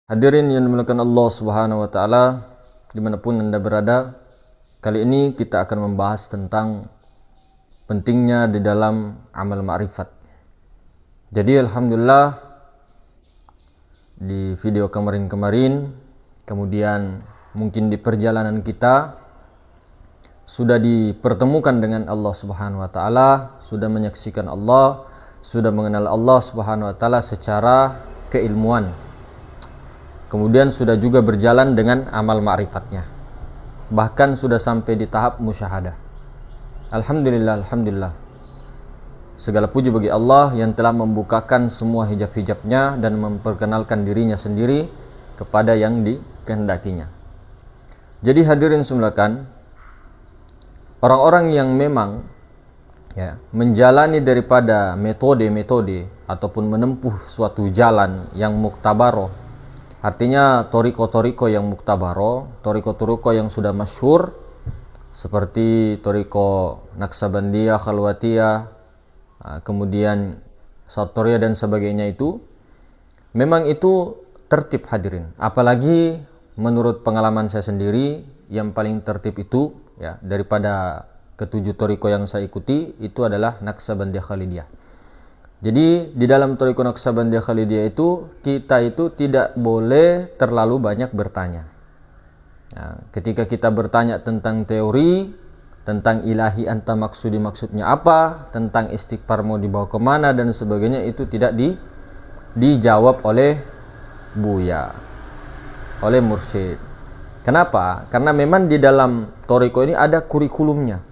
Hadirin yang dimuliakan Allah Subhanahu wa taala, dimanapun Anda berada, kali ini kita akan membahas tentang pentingnya di dalam amal ma'rifat. Jadi alhamdulillah di video kemarin, kemudian mungkin di perjalanan kita sudah dipertemukan dengan Allah Subhanahu wa taala, sudah menyaksikan Allah, sudah mengenal Allah Subhanahu wa taala secara keilmuan. Kemudian sudah juga berjalan dengan amal ma'rifatnya. Bahkan sudah sampai di tahap musyahadah. Alhamdulillah. Segala puji bagi Allah yang telah membukakan semua hijab-hijabnya dan memperkenalkan dirinya sendiri kepada yang dikehendakinya. Jadi hadirin semulakan, orang-orang yang memang menjalani daripada metode-metode ataupun menempuh suatu jalan yang muktabaroh, artinya toriko-toriko yang muktabaro, toriko-toriko yang sudah masyhur seperti toriko Naksabandiyah, Khalwatiyah, kemudian Satoriyah dan sebagainya, itu memang itu tertib hadirin. Apalagi menurut pengalaman saya sendiri, yang paling tertib itu daripada ketujuh toriko yang saya ikuti itu adalah Naksabandiyah Khalidiyah. Jadi di dalam Thariqah Naksabandiyah Khalidiyah itu kita itu tidak boleh terlalu banyak bertanya. Ketika kita bertanya tentang teori, tentang ilahi anta maksudnya apa, tentang istighfar mau dibawa kemana dan sebagainya, itu tidak dijawab oleh buya, oleh mursyid. Kenapa? Karena memang di dalam Thariqah ini ada kurikulumnya.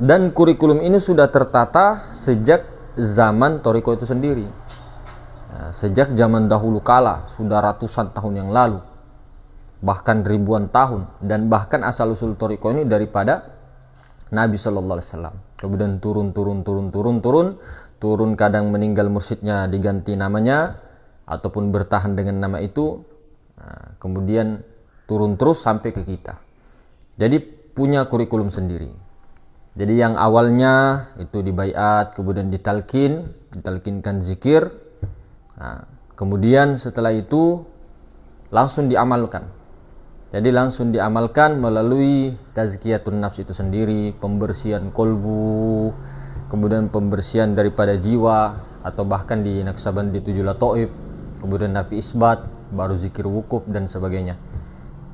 Dan kurikulum ini sudah tertata sejak zaman Thariqah itu sendiri. Sejak zaman dahulu kala, sudah ratusan tahun yang lalu, bahkan ribuan tahun, dan bahkan asal usul Thariqah ini daripada Nabi sallallahu alaihi wasallam. Kemudian turun, kadang meninggal mursyidnya diganti namanya ataupun bertahan dengan nama itu. Kemudian turun terus sampai ke kita. Jadi punya kurikulum sendiri. Jadi yang awalnya itu dibaiat, kemudian ditalkinkan zikir. Kemudian setelah itu langsung diamalkan. Jadi langsung diamalkan melalui tazkiyatun nafs itu sendiri, pembersihan kolbu, kemudian pembersihan daripada jiwa, atau bahkan di Naksabandi 7 Lataif, kemudian nafi isbat, baru zikir wukuf dan sebagainya.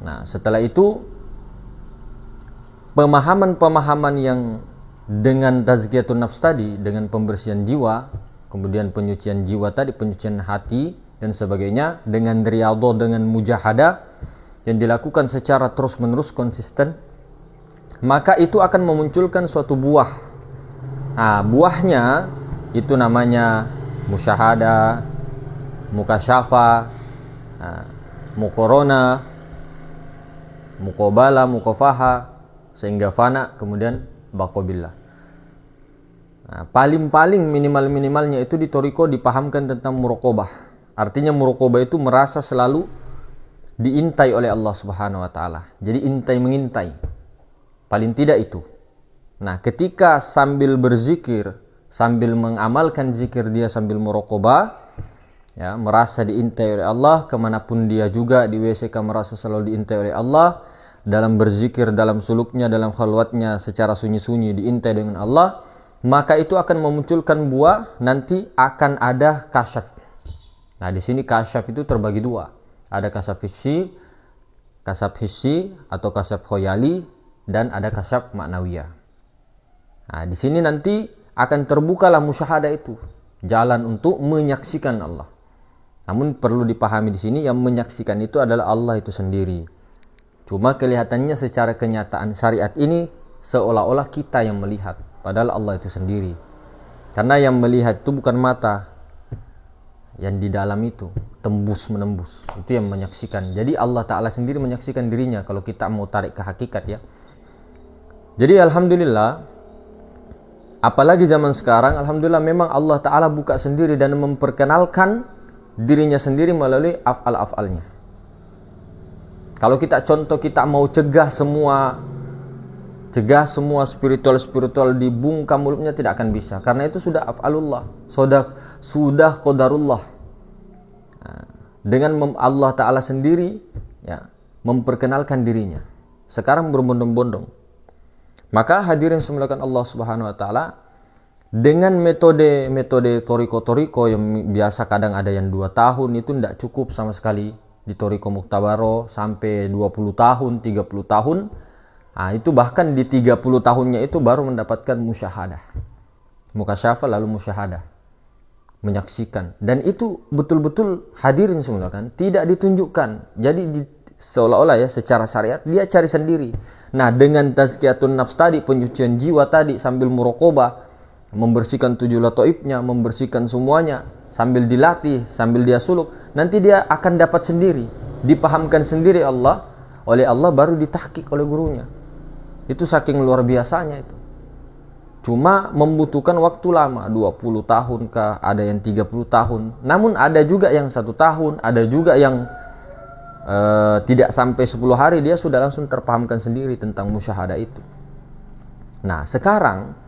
Nah, setelah itu pemahaman yang dengan tazkiyatun nafs tadi, dengan pembersihan jiwa, kemudian penyucian jiwa tadi, penyucian hati dan sebagainya, dengan riyadhah, dengan mujahadah yang dilakukan secara terus-menerus konsisten, maka itu akan memunculkan suatu buah. Buahnya itu namanya musyahadah, mukasyafah, mukorona, mukobala, mukofaha, sehingga fana, kemudian baqobillah. Paling minimalnya itu di Thariqah dipahamkan tentang muraqabah. Artinya muraqabah itu merasa selalu diintai oleh Allah Subhanahu wa taala. Jadi mengintai. Paling tidak itu. Nah, ketika sambil berzikir, sambil mengamalkan zikir dia sambil muraqabah, merasa diintai oleh Allah, kemanapun dia juga di WCK merasa selalu diintai oleh Allah. Dalam berzikir, dalam suluknya, dalam khalwatnya secara sunyi-sunyi diintai dengan Allah, maka itu akan memunculkan buah. Nanti akan ada kasyaf. Nah, di sini kasyaf itu terbagi dua. Ada kasyaf hissi atau kasyaf khoyali, dan ada kasyaf maknawiyah. Nah, di sini nanti akan terbukalah musyahadah itu, jalan untuk menyaksikan Allah. Namun perlu dipahami di sini, yang menyaksikan itu adalah Allah itu sendiri. Cuma kelihatannya secara kenyataan syariat ini seolah-olah kita yang melihat, padahal Allah itu sendiri. Karena yang melihat itu bukan mata, yang di dalam itu menembus, itu yang menyaksikan. Jadi Allah Ta'ala sendiri menyaksikan dirinya kalau kita mau tarik ke hakikat. Jadi alhamdulillah, apalagi zaman sekarang, alhamdulillah memang Allah Ta'ala buka sendiri dan memperkenalkan dirinya sendiri melalui af'al-af'alnya. Kalau kita mau cegah semua spiritual dibungkam mulutnya, tidak akan bisa, karena itu sudah af'alullah, sudah qadarullah. dengan Allah Ta'ala sendiri ya, memperkenalkan dirinya. Sekarang berbondong-bondong. Maka hadirin semulakan Allah Subhanahu wa Ta'ala, dengan metode toriko-toriko yang biasa kadang ada yang 2 tahun, itu tidak cukup sama sekali. Di toriko muktabaro sampai 20 tahun, 30 tahun. Nah, itu bahkan di 30 tahunnya itu baru mendapatkan musyahadah. Mukasyafah lalu musyahadah. Menyaksikan. Dan itu betul-betul hadirin semula kan, tidak ditunjukkan. Jadi seolah-olah ya secara syariat dia cari sendiri. Nah, dengan tazkiyatun nafs tadi, penyucian jiwa tadi, sambil muraqabah, membersihkan 7 lataifnya, membersihkan semuanya, sambil dilatih, sambil dia suluk, nanti dia akan dapat sendiri, dipahamkan sendiri oleh Allah, baru ditahqiq oleh gurunya. Itu saking luar biasanya itu. Cuma membutuhkan waktu lama, 20 tahun kah, ada yang 30 tahun. Namun ada juga yang 1 tahun, ada juga yang tidak sampai 10 hari dia sudah langsung terpahamkan sendiri tentang musyahadah itu. Nah, sekarang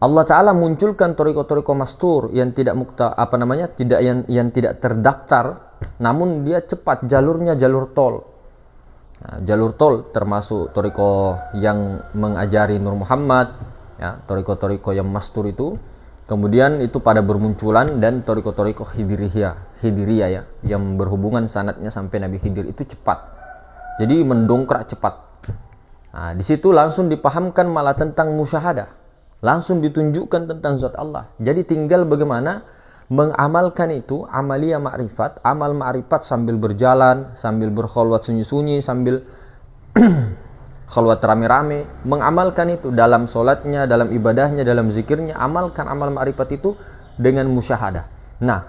Allah Ta'ala munculkan toriko-toriko mastur yang tidak yang tidak terdaftar, namun dia cepat, jalurnya jalur tol. Nah, jalur tol termasuk toriko yang mengajari Nur Muhammad, ya, toriko-toriko yang mastur itu. Kemudian itu pada bermunculan, dan toriko-toriko Khidiriyah ya, yang berhubungan sanadnya sampai Nabi Khidir, itu cepat. Jadi mendongkrak cepat. Nah, di situ langsung dipahamkan malah tentang musyahadah. Langsung ditunjukkan tentang zat Allah. Jadi tinggal bagaimana mengamalkan itu, amalia ma'rifat, amal ma'rifat sambil berjalan, sambil berkholwat sunyi-sunyi, sambil kholwat rame-rame, mengamalkan itu dalam sholatnya, dalam ibadahnya, dalam zikirnya, amalkan amal ma'rifat itu dengan musyahadah. Nah,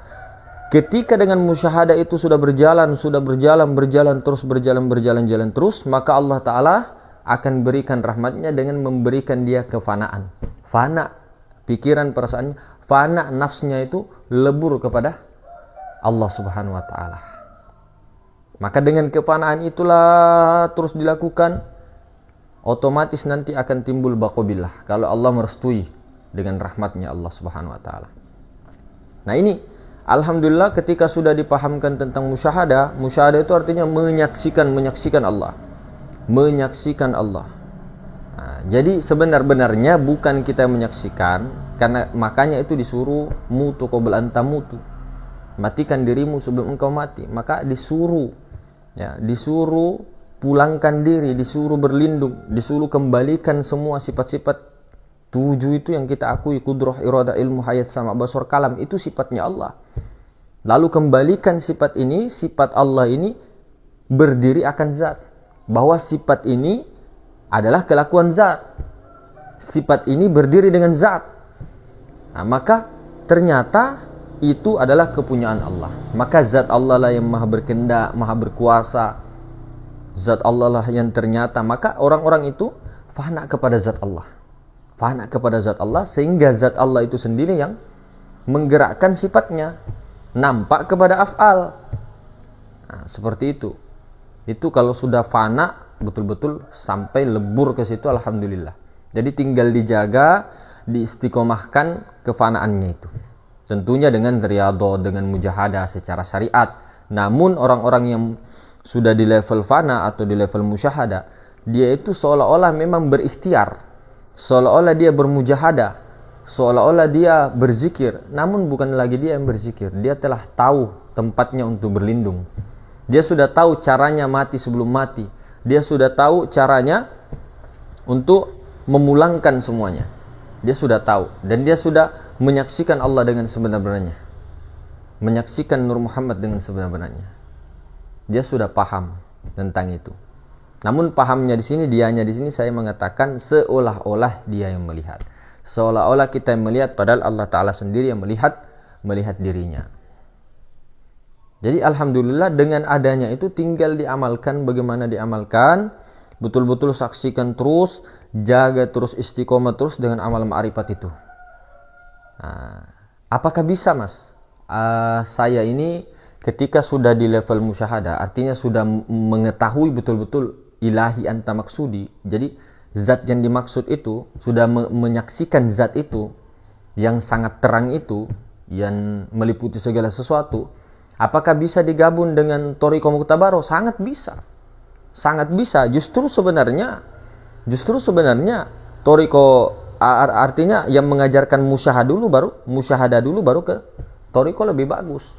ketika dengan musyahadah itu sudah berjalan terus, maka Allah Ta'ala akan berikan rahmatnya dengan memberikan dia kefanaan. Fana, pikiran, perasaannya, fana nafsnya itu lebur kepada Allah Subhanahu wa Ta'ala. Maka dengan kefanaan itulah terus dilakukan, otomatis nanti akan timbul baqobillah kalau Allah merestui dengan rahmatnya Allah Subhanahu wa Ta'ala. Nah, ini alhamdulillah ketika sudah dipahamkan tentang musyahadah itu artinya menyaksikan Allah. Menyaksikan Allah. Nah, jadi sebenar-benarnya bukan kita menyaksikan, karena makanya itu disuruh mutu qabla an tamutu. Matikan dirimu sebelum engkau mati. Maka disuruh pulangkan diri, disuruh berlindung, disuruh kembalikan semua sifat-sifat 7 itu yang kita akui, kudrah, iradah, ilmu, hayat, sama, basar, kalam, itu sifatnya Allah. Lalu kembalikan sifat Allah ini berdiri akan zat. Bahwa sifat ini adalah kelakuan zat. Sifat ini berdiri dengan zat. Nah, maka ternyata itu adalah kepunyaan Allah. Maka zat Allah lah yang maha berkehendak, maha berkuasa. Zat Allah lah yang ternyata. Maka orang-orang itu fana kepada zat Allah. Fana kepada zat Allah, sehingga zat Allah itu sendiri yang menggerakkan sifatnya. Nampak kepada af'al. Nah, seperti itu. Itu kalau sudah fana betul-betul sampai lebur ke situ, alhamdulillah. Jadi tinggal dijaga, diistiqomahkan kefanaannya itu. Tentunya dengan riyadhah, dengan mujahadah secara syariat. Namun orang-orang yang sudah di level fana atau di level musyahadah, dia itu seolah-olah memang berikhtiar, seolah-olah dia bermujahadah, seolah-olah dia berzikir. Namun bukan lagi dia yang berzikir. Dia telah tahu tempatnya untuk berlindung. Dia sudah tahu caranya mati sebelum mati. Dia sudah tahu caranya untuk memulangkan semuanya. Dia sudah tahu. Dan dia sudah menyaksikan Allah dengan sebenar-benarnya. Menyaksikan Nur Muhammad dengan sebenar-benarnya. Dia sudah paham tentang itu. Namun pahamnya di sini, dianya di sini saya mengatakan seolah-olah dia yang melihat. Seolah-olah kita yang melihat, padahal Allah Ta'ala sendiri yang melihat dirinya. Jadi alhamdulillah dengan adanya itu tinggal diamalkan. Bagaimana diamalkan? Betul-betul saksikan terus, jaga terus, istiqomah terus dengan amal ma'rifat itu. Nah, apakah bisa, Mas? Saya ini ketika sudah di level musyahadah, artinya sudah mengetahui betul-betul ilahi anta maksudi. Jadi zat yang dimaksud itu, sudah menyaksikan zat itu yang sangat terang itu, yang meliputi segala sesuatu. Apakah bisa digabung dengan Thariqah Muktabaroh? Sangat bisa. Sangat bisa. Justru sebenarnya Thariqah artinya yang mengajarkan musyahadah dulu baru ke Thariqah lebih bagus.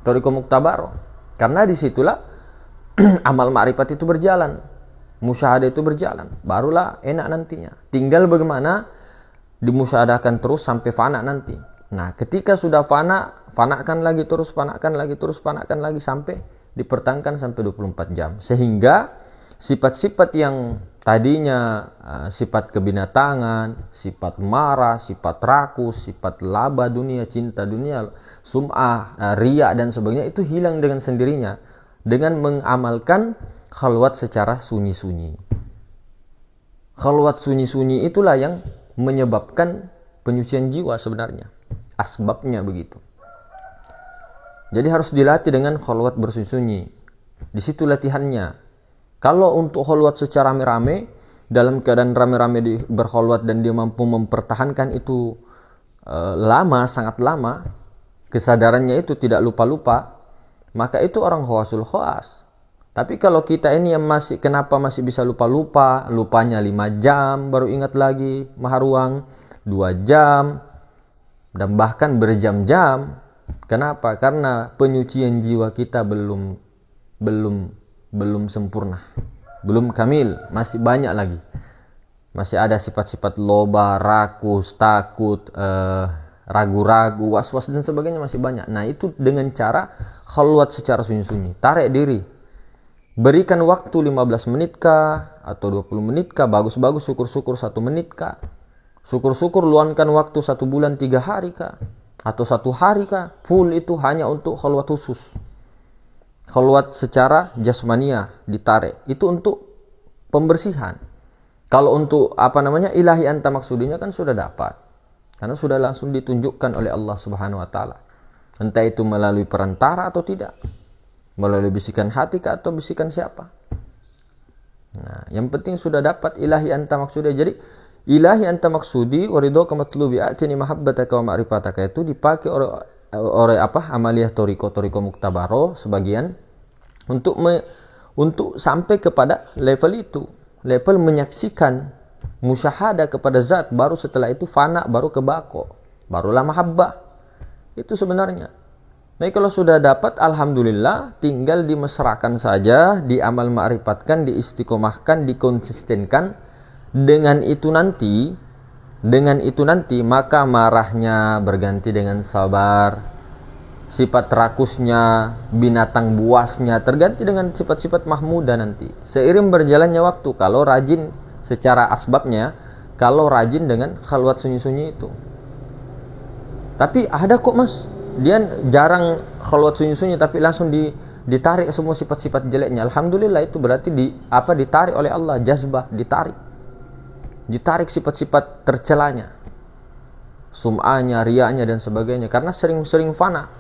Thariqah Muktabaroh. Karena disitulah amal ma'rifat itu berjalan. Musyahadah itu berjalan. Barulah enak nantinya. Tinggal bagaimana dimusyahadahkan terus sampai fana nanti. Nah, ketika sudah fanakan lagi terus sampai dipertahankan sampai 24 jam. Sehingga sifat-sifat yang tadinya sifat kebinatangan, sifat marah, sifat rakus, sifat laba dunia, cinta dunia, sum'ah, riya dan sebagainya itu hilang dengan sendirinya dengan mengamalkan khalwat secara sunyi-sunyi. Khalwat sunyi-sunyi itulah yang menyebabkan penyucian jiwa sebenarnya. Asbabnya begitu. Jadi harus dilatih dengan khalwat bersunyi-sunyi. Di situ latihannya. Kalau untuk khalwat secara rame-rame, dalam keadaan rame-rame berkhalwat dan dia mampu mempertahankan itu sangat lama, kesadarannya itu tidak lupa-lupa, maka itu orang khawasul khawas. Tapi kalau kita ini yang kenapa masih bisa lupa-lupa, lupanya 5 jam baru ingat lagi maharuang, 2 jam, dan bahkan berjam-jam. Kenapa? Karena penyucian jiwa kita belum sempurna, belum kamil, masih banyak lagi. Masih ada sifat-sifat loba, rakus, takut, ragu-ragu, was-was dan sebagainya masih banyak. Nah, itu dengan cara khalwat secara sunyi-sunyi. Tarik diri. Berikan waktu 15 menit kah atau 20 menit kah? Bagus-bagus, syukur-syukur 1 menit kah? Syukur-syukur luangkan waktu 1 bulan 3 hari kah? Atau 1 hari kah? Full itu hanya untuk khalwat khusus. Khalwat secara jasmania ditarik. Itu untuk pembersihan. Kalau untuk ilahi anta maksudinya kan sudah dapat. Karena sudah langsung ditunjukkan oleh Allah Subhanahu wa taala. Entah itu melalui perantara atau tidak. Melalui bisikan hati kah atau bisikan siapa. Nah, yang penting sudah dapat ilahi anta maksudi. Jadi ilahi anta maksudi waridhoka matlubi atini mahabbataka wa ma'rifataka itu dipakai oleh amaliyah Thariqah Muktabaroh sebagian untuk sampai kepada level itu, level menyaksikan musyahadah kepada zat, baru setelah itu fana, baru ke bako, barulah mahabbah. Itu sebenarnya. Nah, kalau sudah dapat, alhamdulillah, tinggal dimesrakan saja, diamal ma'rifatkan, diistiqomahkan, dikonsistenkan. Dengan itu nanti maka marahnya berganti dengan sabar, sifat rakusnya, binatang buasnya terganti dengan sifat-sifat mahmudah nanti. Seiring berjalannya waktu, kalau rajin secara asbabnya, kalau rajin dengan khalwat sunyi-sunyi itu. Tapi ada kok mas, dia jarang khalwat sunyi-sunyi tapi langsung ditarik semua sifat-sifat jeleknya. Alhamdulillah, itu berarti ditarik oleh Allah, jazbah, ditarik sifat-sifat tercelanya, sum'ahnya, riaknya dan sebagainya, karena sering-sering fana.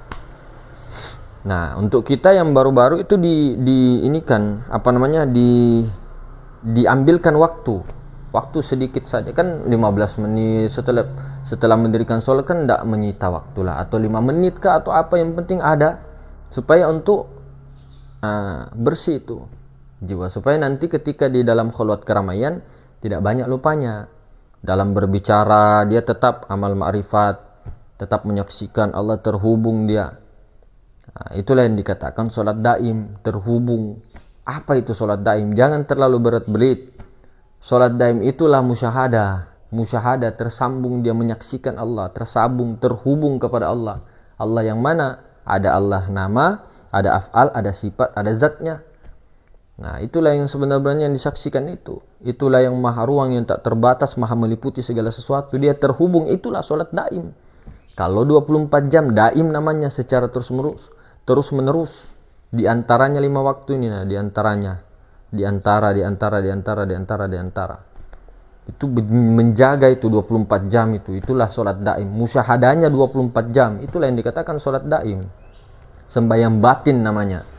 Nah, untuk kita yang baru-baru itu diambilkan waktu sedikit saja, kan 15 menit setelah mendirikan sholat kan tidak menyita waktu lah, atau 5 menit kah atau apa, yang penting ada, supaya untuk bersih itu jiwa, supaya nanti ketika di dalam khalwat keramaian tidak banyak lupanya. Dalam berbicara dia tetap amal ma'rifat, tetap menyaksikan Allah, terhubung dia. Nah, itulah yang dikatakan sholat daim, terhubung. Apa itu sholat daim? Jangan terlalu berat-belit. Sholat daim itulah musyahadah. Musyahadah, tersambung dia menyaksikan Allah, tersambung, terhubung kepada Allah. Allah yang mana? Ada Allah nama, ada af'al, ada sifat, ada zatnya. Nah, itulah yang sebenarnya yang disaksikan itu. Itulah yang maha ruang, yang tak terbatas, maha meliputi segala sesuatu. Dia terhubung, itulah sholat daim. Kalau 24 jam, daim namanya secara terus menerus. Di antaranya 5 waktu ini, nah, di antara. Itu menjaga itu 24 jam itu. Itulah sholat daim. Musyahadahnya 24 jam. Itulah yang dikatakan sholat daim. Sembahyang batin namanya.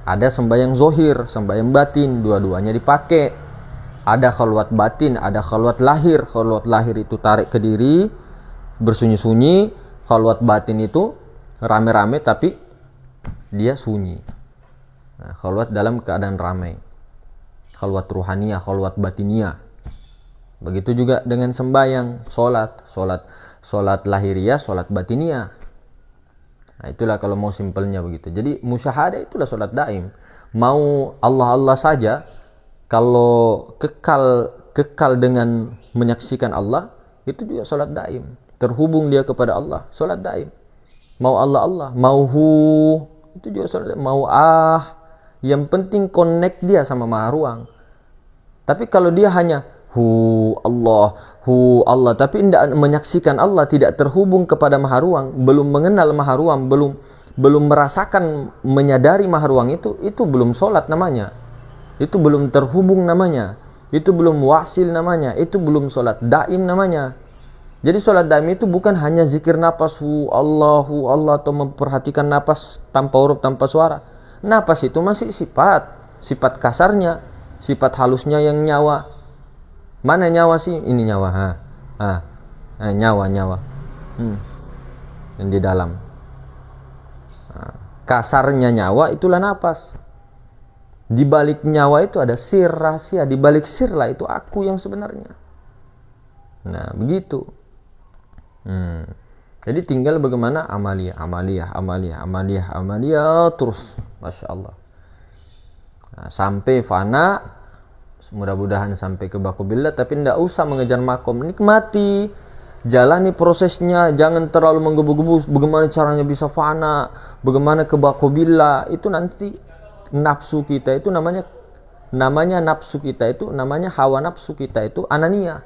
Ada sembahyang zohir, sembahyang batin, dua-duanya dipakai. Ada khalwat batin, ada khalwat lahir. Khalwat lahir itu tarik ke diri, bersunyi-sunyi. Khalwat batin itu rame-rame tapi dia sunyi. Nah, khalwat dalam keadaan ramai. Khalwat ruhaniyah, khalwat batiniyah. Begitu juga dengan sembahyang, solat lahiriah, solat batiniyah. Nah, itulah kalau mau simpelnya begitu. Jadi musyahadah itulah solat daim. Mau Allah saja, kalau kekal dengan menyaksikan Allah, itu juga solat daim. Terhubung dia kepada Allah, solat daim. Mau Allah, mau itu juga solat daim. Mau yang penting connect dia sama maha ruang. Tapi kalau dia hanya Allah, tapi tidak menyaksikan Allah, tidak terhubung kepada maha ruang, belum mengenal maha ruang, belum merasakan, menyadari maha ruang, itu belum solat namanya. Itu belum terhubung namanya. Itu belum wasil namanya. Itu belum solat daim namanya. Jadi solat daim itu bukan hanya zikir napas Allah atau memperhatikan napas tanpa huruf, tanpa suara. Napas itu masih sifat kasarnya, sifat halusnya yang nyawa. Mana nyawa sih? Ini nyawa. Nyawa. Yang di dalam. Kasarnya nyawa itulah napas. Di balik nyawa itu ada sir, rahasia. Di balik sir lah itu aku yang sebenarnya. Nah, begitu. Jadi tinggal bagaimana amaliyah terus, Masya Allah. Nah, sampai fana, mudah-mudahan sampai ke bakobillah, tapi tidak usah mengejar makom. Nikmati, jalani prosesnya, jangan terlalu menggebu-gebu. Bagaimana caranya bisa fana, bagaimana ke bakobillah, itu nanti nafsu kita itu namanya nafsu kita itu namanya hawa nafsu kita itu ananiyah.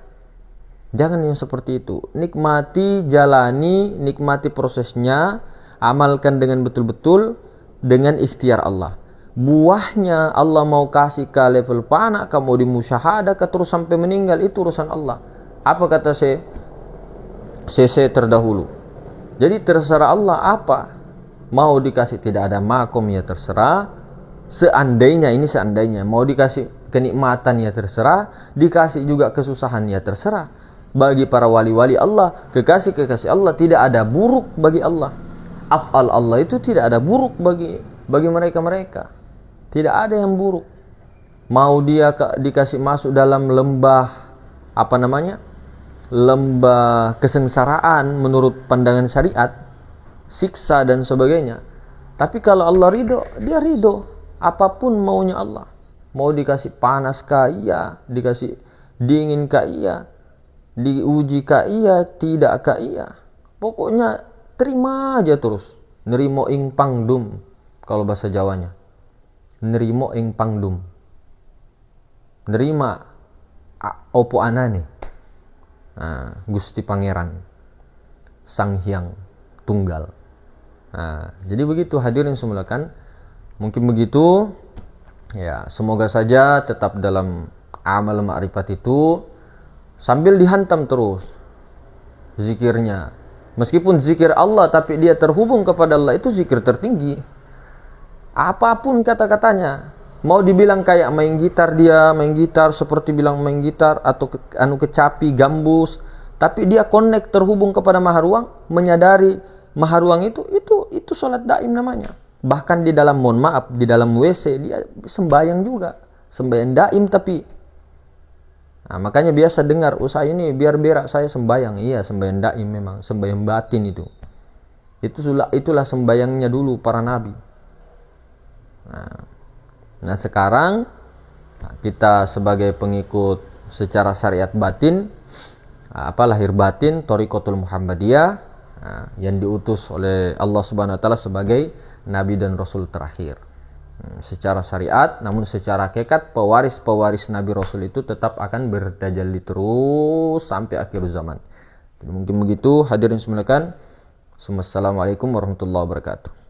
Jangan yang seperti itu. Nikmati, jalani, nikmati prosesnya, amalkan dengan betul-betul dengan ikhtiar Allah. Buahnya Allah mau kasih ke level fana, kamu di musyahadah, terus sampai meninggal, itu urusan Allah. Apa kata CC terdahulu? Jadi terserah Allah apa. Mau dikasih tidak ada makom ya terserah. Seandainya mau dikasih kenikmatan ya terserah, dikasih juga kesusahan ya terserah. Bagi para wali-wali Allah, kekasih Allah tidak ada buruk bagi Allah. Af'al Allah itu tidak ada buruk bagi mereka. Tidak ada yang buruk. Mau dia dikasih masuk dalam lembah lembah kesengsaraan menurut pandangan syariat, siksa dan sebagainya. Tapi kalau Allah ridho, dia ridho. Apapun maunya Allah. Mau dikasih panas kah iya, dikasih dingin kah iya, diuji kah iya, tidak kah iya. Pokoknya terima aja terus. Nerimo ing pangdum, kalau bahasa Jawanya. Nerimo ing pangdum. Nerima opo anane. Nah, Gusti Pangeran Sang Hyang Tunggal. Nah, jadi begitu hadirin semulakan. Mungkin begitu. Ya, semoga saja tetap dalam amal ma'rifat itu sambil dihantam terus zikirnya. Meskipun zikir Allah tapi dia terhubung kepada Allah, itu zikir tertinggi. Apapun kata-katanya, mau dibilang kayak main gitar seperti bilang main gitar atau kecapi, gambus, tapi dia connect, terhubung kepada maha ruang, menyadari maha ruang itu salat daim namanya. Bahkan di dalam di dalam WC dia sembahyang juga, sembahyang daim. Tapi nah, makanya biasa dengar usaha ini biar berak saya sembahyang. Iya, sembahyang daim memang, sembahyang batin itu. Itulah sembahyangnya dulu para nabi. Nah sekarang kita sebagai pengikut secara syariat batin, lahir batin Thariqatul Muhammadiyah, yang diutus oleh Allah Subhanahu wa taala sebagai nabi dan rasul terakhir. Secara syariat, namun secara hakikat pewaris nabi rasul itu tetap akan bertajalli terus sampai akhir zaman. Jadi mungkin begitu hadirin semulakan. Assalamualaikum warahmatullahi wabarakatuh.